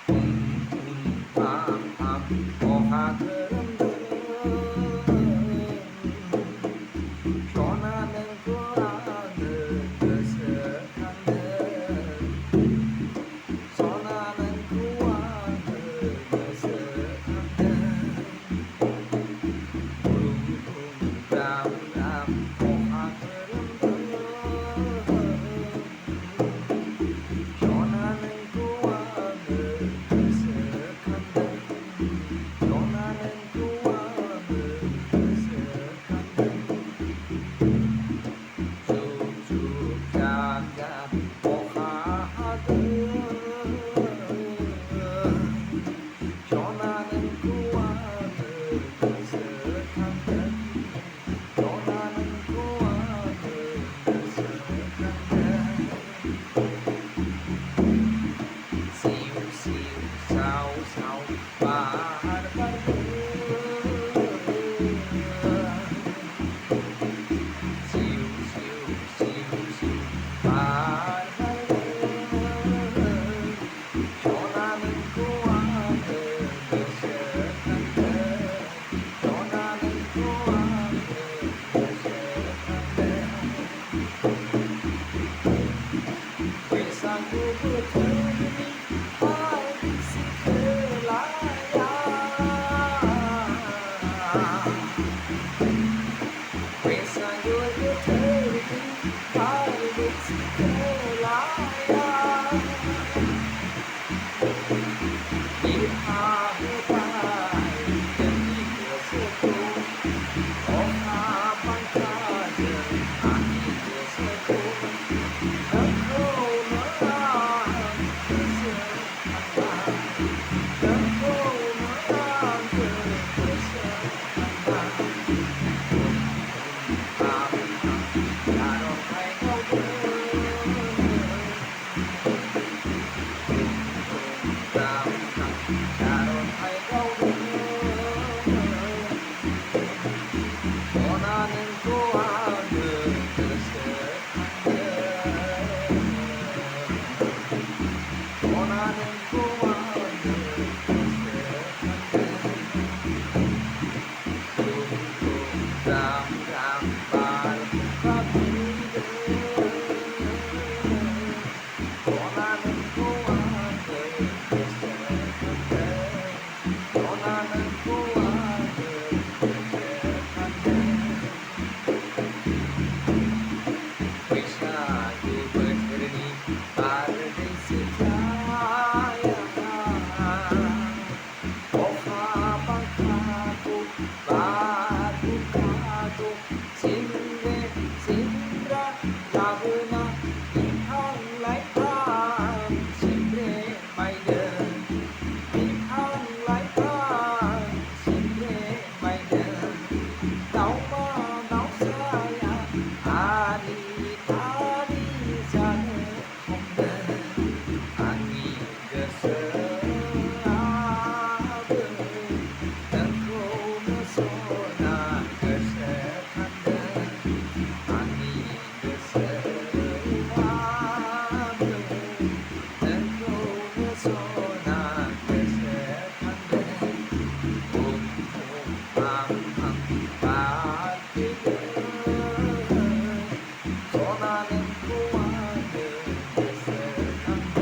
쿵쿵팡팡 어하그름들은 변하는 그 하늘 느슨하늘 선하는 그 하늘 느슨하늘 쿵쿵람람 어하그름들은 변하는 그 하늘 느슨하늘 변하는 그 하늘 느슨하늘 쭉쭉 쫙쫙 오하하들 변하는 그 하늘 느슨하늘 변하는 그 하늘 느슨하늘 시우시우 사우사우 바르바르 시우시우 시우시우 바르바르 변하는 그 하늘 느슨하늘 변하는 그 하늘 느슨하늘 외상국부터 원하는 그 하늘 느슨하늘 원하는 그 하늘 느슨하늘 쿵쿵람람 바람바람들 원하는 그 하늘 느슨하늘 원하는 그 하늘 Wishnaku berterni pada setia Oha bangkaku badukaku Sindre sindra laguna Inhang laitan Sindre maiden Inhang laitan Sindre maiden Tau ma tau saya Ani tani jane homde Ani geseabe Tengku mesona gesekande Ani geseabe Tengku mesona gesekande 쿵쿵팡팡 바뀌게 원하는 그 하늘 느슨한데